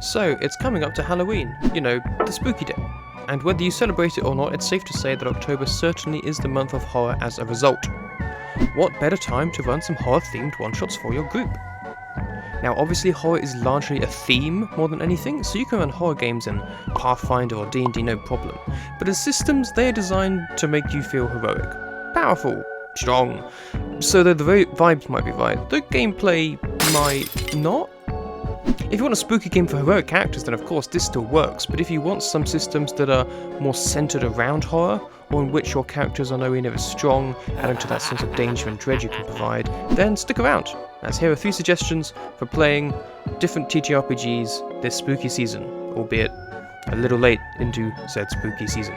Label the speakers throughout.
Speaker 1: So, it's coming up to Halloween, the spooky day. And whether you celebrate it or not, it's safe to say that October certainly is the month of horror as a result. What better time to run some horror-themed one-shots for your group? Now, obviously horror is largely a theme more than anything, so you can run horror games in Pathfinder or D&D no problem. But as systems, they are designed to make you feel heroic, powerful, strong. So though the vibes might be right, the gameplay might not. If you want a spooky game for heroic characters, then of course this still works, but if you want some systems that are more centered around horror, or in which your characters are nowhere near as strong, adding to that sense of danger and dread you can provide, then stick around, as here are 3 suggestions for playing different TTRPGs this spooky season, albeit a little late into said spooky season.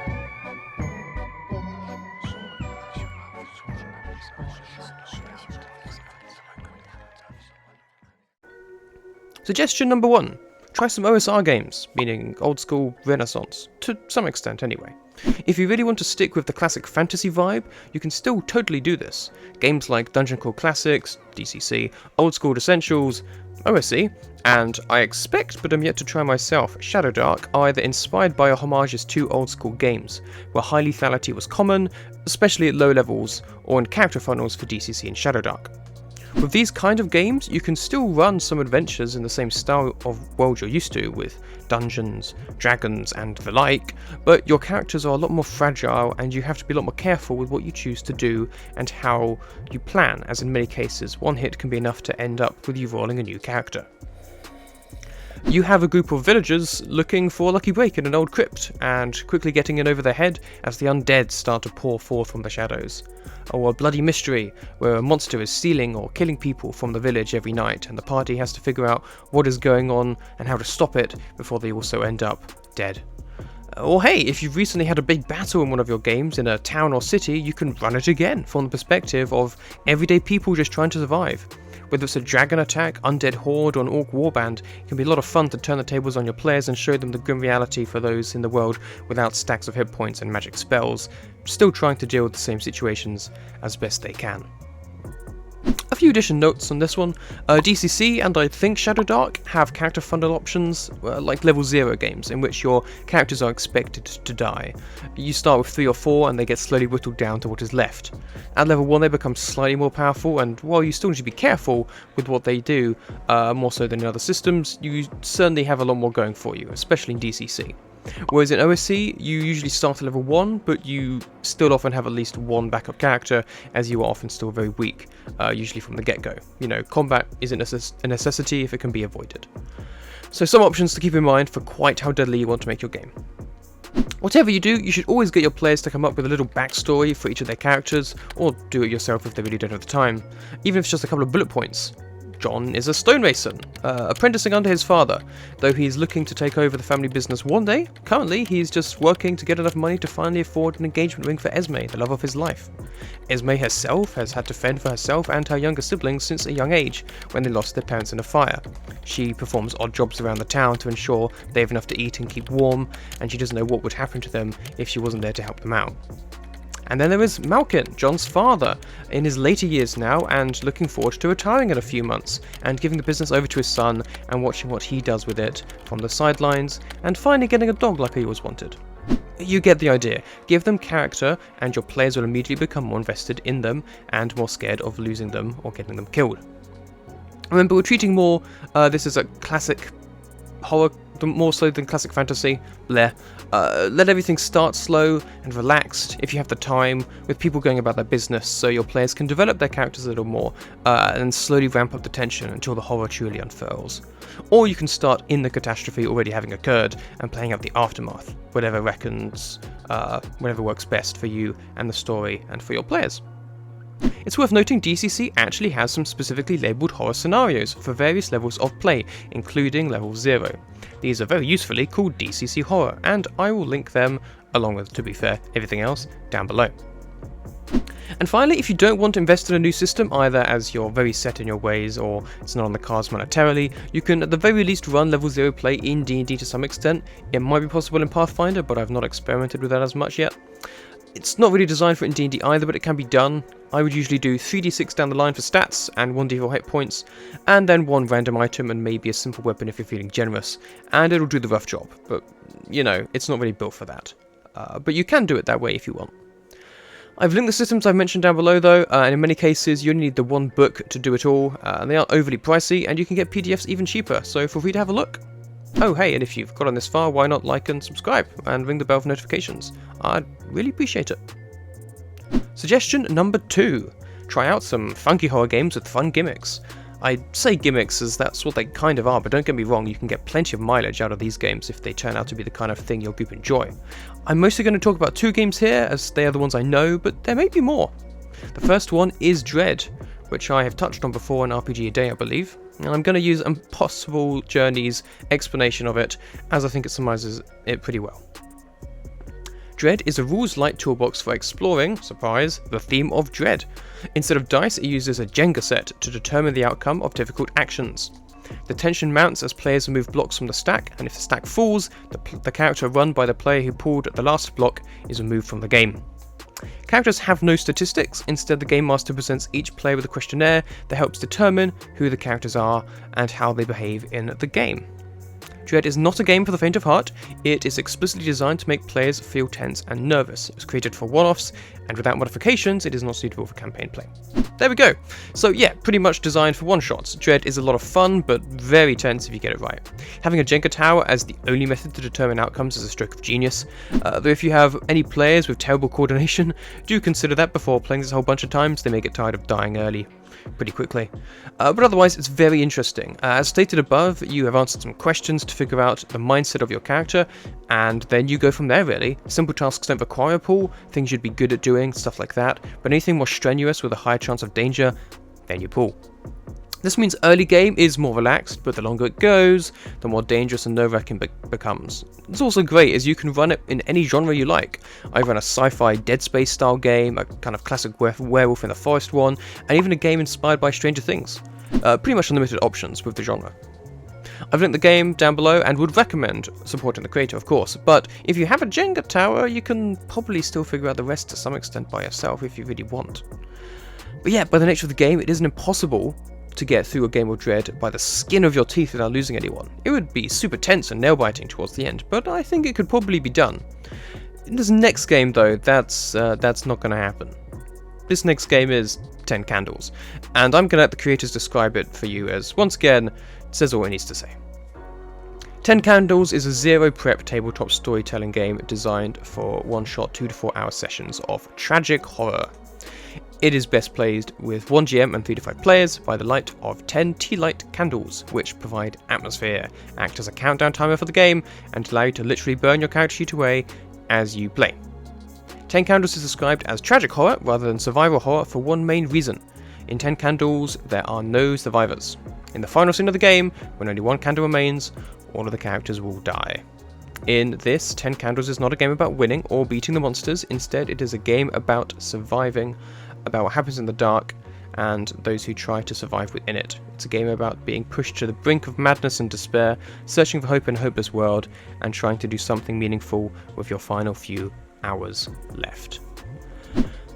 Speaker 1: Suggestion number 1. Try some OSR games, meaning old school Renaissance, to some extent anyway. If you really want to stick with the classic fantasy vibe, you can still totally do this. Games like Dungeon Crawl Classics, DCC, Old School Essentials, OSE, and I expect, but I'm yet to try myself, Shadowdark, are either inspired by or homages to old school games, where high lethality was common, especially at low levels, or in character funnels for DCC and Shadowdark. With these kind of games, you can still run some adventures in the same style of world you're used to, with dungeons, dragons, and the like, but your characters are a lot more fragile and you have to be a lot more careful with what you choose to do and how you plan, as in many cases, one hit can be enough to end up with you rolling a new character. You have a group of villagers looking for a lucky break in an old crypt, and quickly getting in over their head as the undead start to pour forth from the shadows. Or a bloody mystery, where a monster is stealing or killing people from the village every night, and the party has to figure out what is going on and how to stop it before they also end up dead. Or hey, if you've recently had a big battle in one of your games in a town or city, you can run it again from the perspective of everyday people just trying to survive. Whether it's a dragon attack, undead horde, or an orc warband, it can be a lot of fun to turn the tables on your players and show them the grim reality for those in the world without stacks of hit points and magic spells, still trying to deal with the same situations as best they can. A few addition notes on this one. DCC and I think Shadowdark have character funnel options, like level 0 games, in which your characters are expected to die. You start with 3 or 4 and they get slowly whittled down to what is left. At level 1 they become slightly more powerful, and while you still need to be careful with what they do, more so than in other systems, you certainly have a lot more going for you, especially in DCC. Whereas in OSC, you usually start at level 1, but you still often have at least one backup character, as you are often still very weak, usually from the get-go. Combat isn't a necessity if it can be avoided. So some options to keep in mind for quite how deadly you want to make your game. Whatever you do, you should always get your players to come up with a little backstory for each of their characters, or do it yourself if they really don't have the time, even if it's just a couple of bullet points. John is a stonemason, apprenticing under his father, though he's looking to take over the family business one day. Currently, he's just working to get enough money to finally afford an engagement ring for Esme, the love of his life. Esme herself has had to fend for herself and her younger siblings since a young age, when they lost their parents in a fire. She performs odd jobs around the town to ensure they have enough to eat and keep warm, and she doesn't know what would happen to them if she wasn't there to help them out. And then there is Malkin, John's father, in his later years now, and looking forward to retiring in a few months, and giving the business over to his son, and watching what he does with it from the sidelines, and finally getting a dog like he always wanted. You get the idea. Give them character, and your players will immediately become more invested in them, and more scared of losing them or getting them killed. Remember, we're treating more this as a classic horror, more so than classic fantasy. Let everything start slow and relaxed if you have the time, with people going about their business, so your players can develop their characters a little more, and slowly ramp up the tension until the horror truly unfurls. Or you can start in the catastrophe already having occurred and playing out the aftermath, whatever works best for you and the story and for your players. It's worth noting DCC actually has some specifically labelled horror scenarios for various levels of play, including level 0. These are very usefully called DCC Horror, and I will link them, along with, to be fair, everything else, down below. And finally, if you don't want to invest in a new system, either as you're very set in your ways or it's not on the cards monetarily, you can at the very least run level 0 play in D&D to some extent. It might be possible in Pathfinder, but I've not experimented with that as much yet. It's not really designed for in D&D either, but it can be done. I would usually do 3d6 down the line for stats and 1d4 hit points, and then one random item and maybe a simple weapon if you're feeling generous, and it'll do the rough job, but, you know, it's not really built for that. But you can do it that way if you want. I've linked the systems I've mentioned down below though, and in many cases you only need the one book to do it all, and they aren't overly pricey, and you can get PDFs even cheaper, so feel free to have a look. Oh hey, and if you've gotten this far, why not like and subscribe, and ring the bell for notifications? I'd really appreciate it. Suggestion number 2. Try out some funky horror games with fun gimmicks. I say gimmicks as that's what they kind of are, but don't get me wrong, you can get plenty of mileage out of these games if they turn out to be the kind of thing your group enjoy. I'm mostly going to talk about 2 games here, as they are the ones I know, but there may be more. The first one is Dread, which I have touched on before in RPG A Day, I believe, and I'm going to use Impossible Journey's explanation of it, as I think it summarizes it pretty well. Dread is a rules-light toolbox for exploring, surprise, the theme of Dread. Instead of dice, it uses a Jenga set to determine the outcome of difficult actions. The tension mounts as players remove blocks from the stack, and if the stack falls, the character run by the player who pulled the last block is removed from the game. Characters have no statistics, instead the Game Master presents each player with a questionnaire that helps determine who the characters are and how they behave in the game. Dread is not a game for the faint of heart. It is explicitly designed to make players feel tense and nervous. It was created for one-offs, and without modifications, it is not suitable for campaign play. There we go. So yeah, pretty much designed for one-shots. Dread is a lot of fun, but very tense if you get it right. Having a Jenga tower as the only method to determine outcomes is a stroke of genius. Though if you have any players with terrible coordination, do consider that before playing this a whole bunch of times. They may get tired of dying early pretty quickly. But otherwise, it's very interesting. As stated above, you have answered some questions to figure out the mindset of your character, and then you go from there really. Simple tasks don't require a pool, things you'd be good at doing, stuff like that, but anything more strenuous with a higher chance of danger, then you pool. This means early game is more relaxed, but the longer it goes, the more dangerous and nerve-wracking it becomes. It's also great as you can run it in any genre you like. I run a sci-fi Dead Space style game, a kind of classic werewolf in the forest one, and even a game inspired by Stranger Things. Pretty much unlimited options with the genre. I've linked the game down below and would recommend supporting the creator, of course, but if you have a Jenga tower, you can probably still figure out the rest to some extent by yourself if you really want. But yeah, by the nature of the game, it isn't impossible to get through a game of Dread by the skin of your teeth without losing anyone. It would be super tense and nail-biting towards the end, but I think it could probably be done. In this next game though, that's not going to happen. This next game is 10 Candles, and I'm going to let the creators describe it for you as, once again, it says all it needs to say. 10 Candles is a zero-prep tabletop storytelling game designed for one-shot 2 to 4 hour sessions of tragic horror. It is best played with 1 GM and 3 to 5 players by the light of 10 tea light candles, which provide atmosphere, act as a countdown timer for the game, and allow you to literally burn your character sheet away as you play. 10 Candles is described as tragic horror rather than survival horror for one main reason. In 10 Candles, there are no survivors. In the final scene of the game, when only 1 candle remains, all of the characters will die. In this, 10 Candles is not a game about winning or beating the monsters, instead it is a game about surviving, about what happens in the dark, and those who try to survive within it. It's a game about being pushed to the brink of madness and despair, searching for hope in a hopeless world, and trying to do something meaningful with your final few hours left.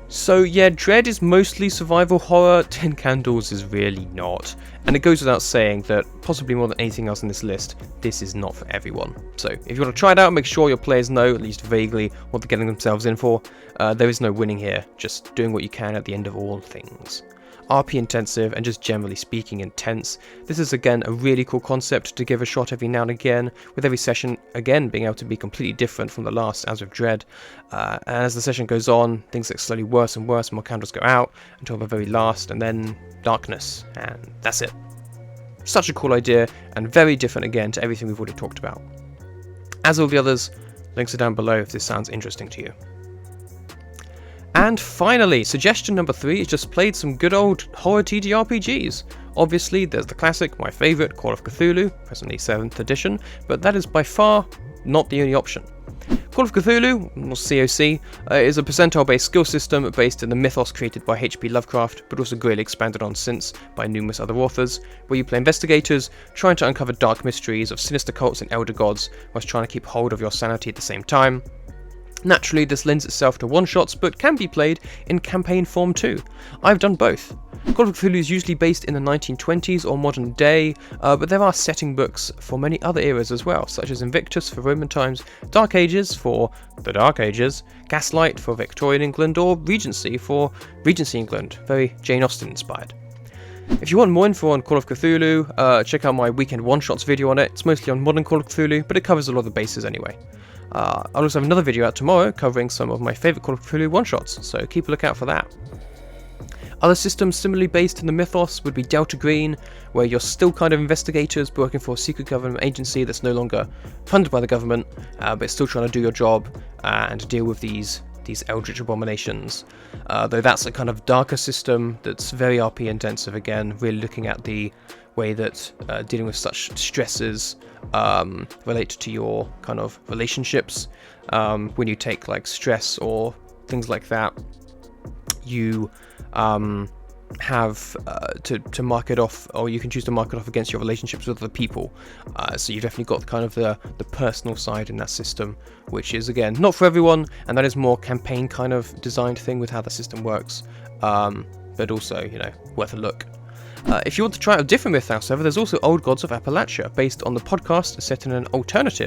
Speaker 1: So yeah, Dread is mostly survival horror, 10 Candles is really not. And it goes without saying that, possibly more than anything else in this list, this is not for everyone. So if you want to try it out, make sure your players know, at least vaguely, what they're getting themselves in for. There is no winning here, just doing what you can at the end of all things. RP intensive and just generally speaking intense. This is again a really cool concept to give a shot every now and again, with every session again being able to be completely different from the last, as with Dread. And as the session goes on, things get slowly worse and worse, more candles go out until the very last, and then darkness, and that's it. Such a cool idea, and very different again to everything we've already talked about. As all the others, links are down below if this sounds interesting to you. And finally, suggestion number 3 is just played some good old horror TTRPGs. Obviously, there's the classic, my favourite, Call of Cthulhu, presently 7th edition, but that is by far not the only option. Call of Cthulhu, or COC, is a percentile-based skill system based in the mythos created by H.P. Lovecraft, but also greatly expanded on since by numerous other authors, where you play investigators trying to uncover dark mysteries of sinister cults and elder gods, whilst trying to keep hold of your sanity at the same time. Naturally, this lends itself to one-shots, but can be played in campaign form too. I've done both. Call of Cthulhu is usually based in the 1920s or modern day, but there are setting books for many other eras as well, such as Invictus for Roman times, Dark Ages for the Dark Ages, Gaslight for Victorian England, or Regency for Regency England, very Jane Austen inspired. If you want more info on Call of Cthulhu, check out my weekend one-shots video on it. It's mostly on modern Call of Cthulhu, but it covers a lot of the bases anyway. I'll also have another video out tomorrow covering some of my favourite Call of Cthulhu one-shots, so keep a lookout for that. Other systems similarly based in the mythos would be Delta Green, where you're still kind of investigators but working for a secret government agency that's no longer funded by the government, but still trying to do your job and deal with these eldritch abominations. Though that's a kind of darker system that's very RP intensive again, really looking at the way that dealing with such stresses relate to your kind of relationships. When you take like stress or things like that, you have to mark it off, or you can choose to mark it off against your relationships with other people. So you've definitely got kind of the personal side in that system, which is again not for everyone, and that is more campaign kind of designed thing with how the system works, but also, you know, worth a look. If you want to try out a different mythos, however, there's also Old Gods of Appalachia, based on the podcast set in an alternate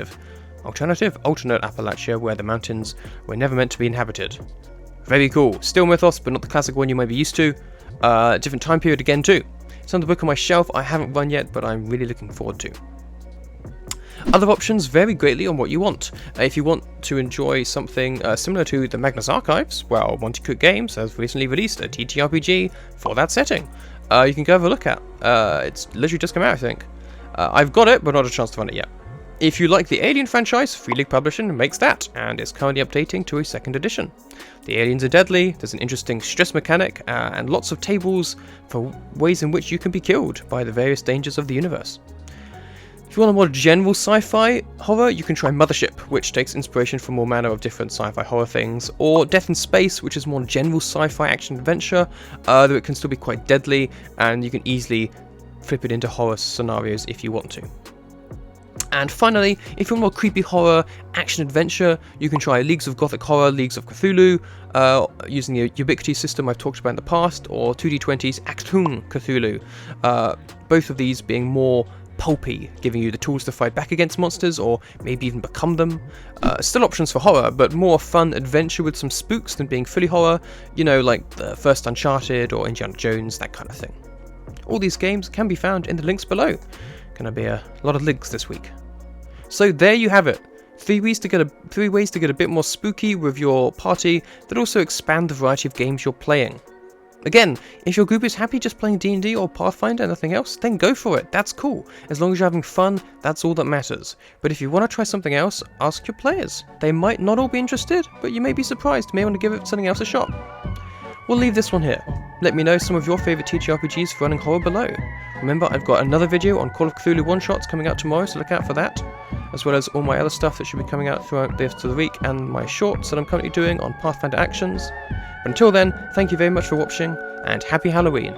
Speaker 1: Appalachia where the mountains were never meant to be inhabited. Very cool. Still mythos, but not the classic one you might be used to. Different time period again too. It's on the book on my shelf. I haven't run yet, but I'm really looking forward to. Other options vary greatly on what you want. If you want to enjoy something similar to the Magnus Archives, well, Monte Cook Games has recently released a TTRPG for that setting. You can go have a look at. It's literally just come out, I think. I've got it, but not a chance to run it yet. If you like the Alien franchise, Free League Publishing makes that, and is currently updating to a 2nd edition. The aliens are deadly, there's an interesting stress mechanic, and lots of tables for ways in which you can be killed by the various dangers of the universe. If you want a more general sci-fi horror, you can try Mothership, which takes inspiration from all manner of different sci-fi horror things, or Death in Space, which is more general sci-fi action-adventure, though it can still be quite deadly, and you can easily flip it into horror scenarios if you want to. And finally, if you want more creepy horror, action-adventure, you can try Leagues of Gothic Horror, Leagues of Cthulhu, using the Ubiquity system I've talked about in the past, or 2D20's Achtung Cthulhu, both of these being more pulpy, giving you the tools to fight back against monsters, or maybe even become them. Still options for horror, but more fun adventure with some spooks than being fully horror, you know, like the first Uncharted or Indiana Jones, that kind of thing. All these games can be found in the links below. Gonna be a lot of links this week. So there you have it. 3 ways to get a bit more spooky with your party that also expand the variety of games you're playing. Again, if your group is happy just playing D&D or Pathfinder and nothing else, then go for it. That's cool. As long as you're having fun, that's all that matters. But if you want to try something else, ask your players. They might not all be interested, but you may be surprised. You may want to give it something else a shot. We'll leave this one here. Let me know some of your favourite TTRPGs for running horror below. Remember, I've got another video on Call of Cthulhu one-shots coming out tomorrow, so look out for that, as well as all my other stuff that should be coming out throughout the rest of the week, and my shorts that I'm currently doing on Pathfinder Actions. But until then, thank you very much for watching, and happy Halloween!